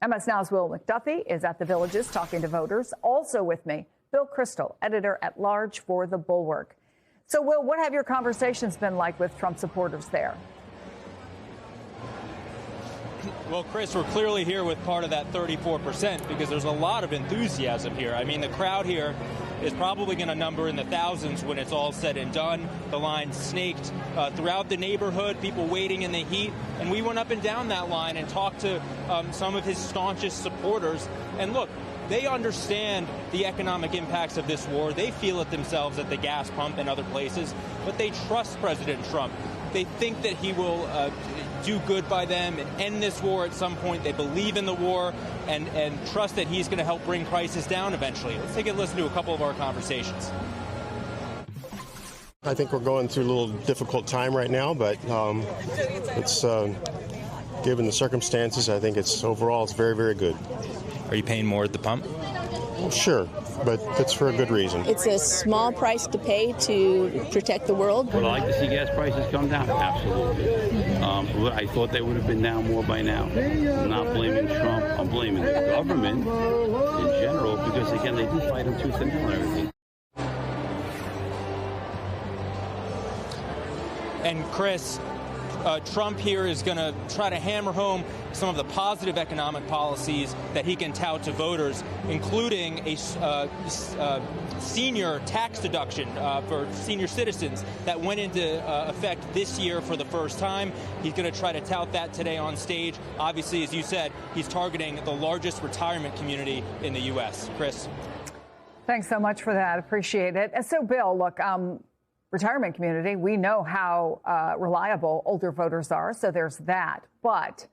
MS Now's Will McDuffie is at the Villages talking to voters. Also with me, Bill Kristol, editor-at-large for The Bulwark. So, Will, what have your conversations been like with Trump supporters there? Well, Chris, we're clearly here with part of that 34% because there's a lot of enthusiasm here. I mean, the crowd here is probably going to number in the thousands when it's all said and done. The line snaked throughout the neighborhood, people waiting in the heat. And we went up and down that line and talked to some of his staunchest supporters. And look, they understand the economic impacts of this war. They feel it themselves at the gas pump and other places, but they trust President Trump. They think that he will do good by them and end this war at some point. They believe in the war and trust that he's going to help bring prices down eventually. Let's take a listen to a couple of our conversations. I think we're going through a little difficult time right now, but it's given the circumstances, I think overall it's very, very good. Are you paying more at the pump? Well, sure, but it's for a good reason. It's a small price to pay to protect the world. Would I like to see gas prices come down? Absolutely. I thought they would have been down more by now. I'm not blaming Trump. I'm blaming the government in general because, again, they do fight him tooth and nail and everything. And Chris, Trump here is going to try to hammer home some of the positive economic policies that he can tout to voters, including a senior tax deduction for senior citizens that went into effect this year for the first time. He's going to try to tout that today on stage. Obviously, as you said, he's targeting the largest retirement community in the U.S. Chris. Thanks so much for that. Appreciate it. So, Bill, look, retirement community, we know how reliable older voters are, so there's that. But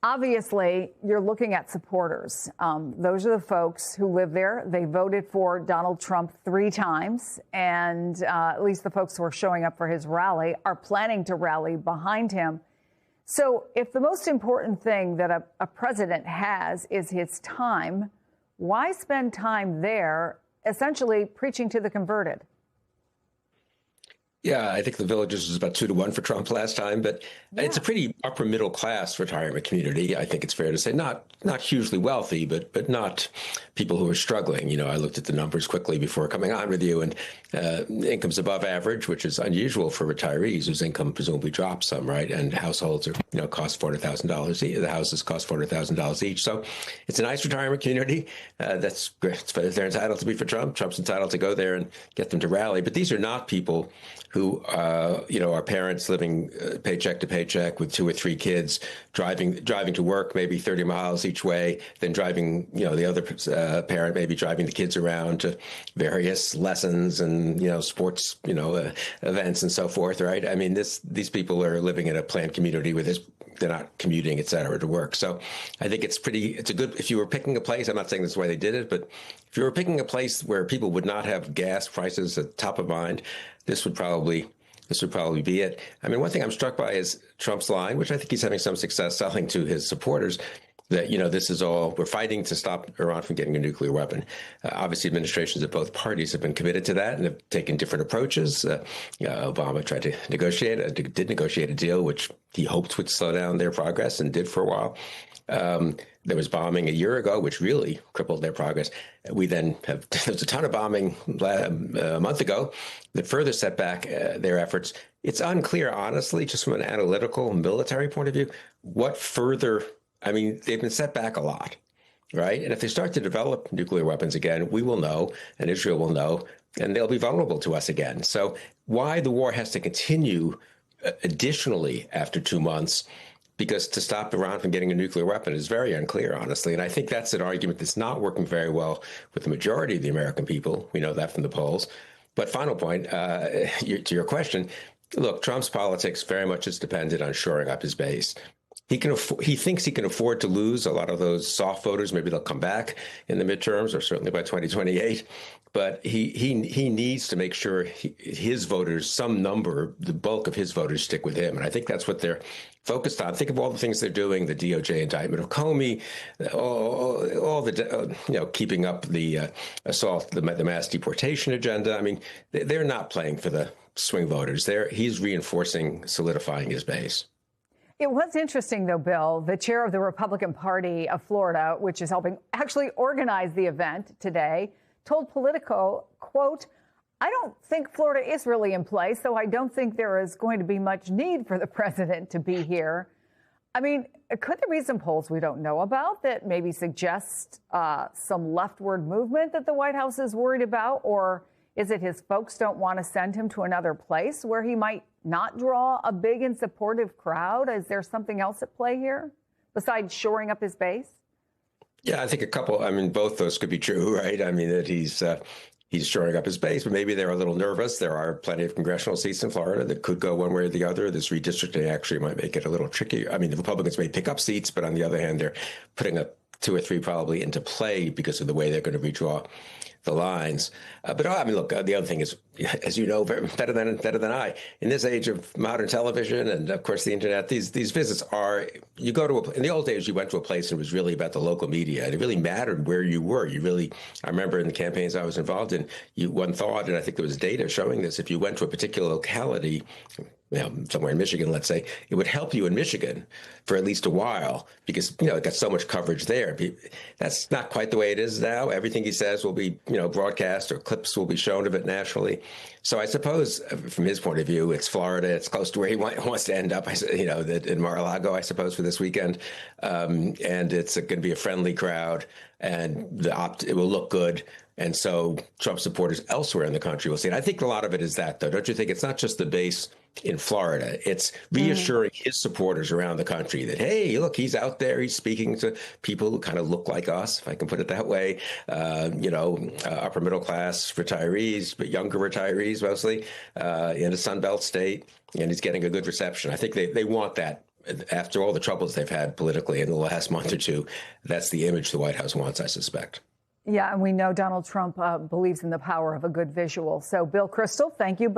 obviously, you're looking at supporters. Those are the folks who live there. They voted for Donald Trump 3 times, and at least the folks who are showing up for his rally are planning to rally behind him. So if the most important thing that a president has is his time, why spend time there essentially preaching to the converted? Yeah, I think the Villages was about 2-1 for Trump last time, but it's a pretty upper middle class retirement community. I think it's fair to say not hugely wealthy, but not people who are struggling. You know, I looked at the numbers quickly before coming on with you, and income's above average, which is unusual for retirees whose income presumably drops some, right? And households are cost $400,000. The houses cost $400,000 each. So it's a nice retirement community. That's great. They're entitled to be for Trump. Trump's entitled to go there and get them to rally. But these are not people who, are parents living paycheck to paycheck with 2 or 3 kids, driving to work maybe 30 miles each way, then driving, the other parent maybe driving the kids around to various lessons and, sports, events and so forth, right? I mean, these people are living in a planned community where they're not commuting, et cetera, to work. So I think it's a good, if you were picking a place, I'm not saying this is the way they did it, but if you were picking a place where people would not have gas prices at top of mind, this would probably be it. I mean, one thing I'm struck by is Trump's line, which I think he's having some success selling to his supporters, that, this is all, we're fighting to stop Iran from getting a nuclear weapon. Obviously, administrations of both parties have been committed to that and have taken different approaches. Obama did negotiate a deal, which he hoped would slow down their progress and did for a while. There was bombing a year ago, which really crippled their progress. There was a ton of bombing a month ago that further set back their efforts. It's unclear, honestly, just from an analytical military point of view, what further. I mean, they've been set back a lot, right? And if they start to develop nuclear weapons again, we will know, and Israel will know, and they'll be vulnerable to us again. So why the war has to continue additionally after 2 months, because to stop Iran from getting a nuclear weapon is very unclear, honestly. And I think that's an argument that's not working very well with the majority of the American people. We know that from the polls. But final point, to your question, look, Trump's politics very much is dependent on shoring up his base. He thinks he can afford to lose a lot of those soft voters. Maybe they'll come back in the midterms or certainly by 2028. But he needs to make sure his voters, some number, the bulk of his voters stick with him. And I think that's what they're focused on. Think of all the things they're doing, the DOJ indictment of Comey, all the, keeping up the assault, the mass deportation agenda. I mean, they're not playing for the swing voters. He's reinforcing, solidifying his base. It was interesting, though, Bill, the chair of the Republican Party of Florida, which is helping actually organize the event today, told Politico, quote, "I don't think Florida is really in place, so I don't think there is going to be much need for the president to be here." I mean, could there be some polls we don't know about that maybe suggest some leftward movement that the White House is worried about? Or is it his folks don't want to send him to another place where he might not draw a big and supportive crowd? Is there something else at play here besides shoring up his base? Yeah, I think a couple. I mean, both those could be true, right? I mean, that he's shoring up his base, but maybe they're a little nervous. There are plenty of congressional seats in Florida that could go one way or the other. This redistricting actually might make it a little tricky. I mean, the Republicans may pick up seats, but on the other hand, they're putting up 2 or 3 probably into play because of the way they're going to redraw the lines. But I mean, look, the other thing is, as you know, better than I, in this age of modern television and of course the internet, these visits are, you go to in the old days, you went to a place and it was really about the local media, and it really mattered where you were. I remember in the campaigns I was involved in, one thought, and I think there was data showing this, if you went to a particular locality, somewhere in Michigan, let's say, it would help you in Michigan for at least a while because, it got so much coverage there. That's not quite the way it is now. Everything he says will be, broadcast, or clips will be shown of it nationally. So I suppose from his point of view, it's Florida. It's close to where he wants to end up, in Mar-a-Lago, I suppose, for this weekend. And it's going to be a friendly crowd, and it will look good. And so Trump supporters elsewhere in the country will see it. I think a lot of it is that, though. Don't you think? It's not just the base in Florida. It's reassuring his supporters around the country that, hey, look, he's out there. He's speaking to people who kind of look like us, if I can put it that way. Upper middle class retirees, but younger retirees mostly in a Sunbelt state. And he's getting a good reception. I think they want that. After all the troubles they've had politically in the last month or two, that's the image the White House wants, I suspect. Yeah, and we know Donald Trump believes in the power of a good visual. So, Bill Kristol, thank you.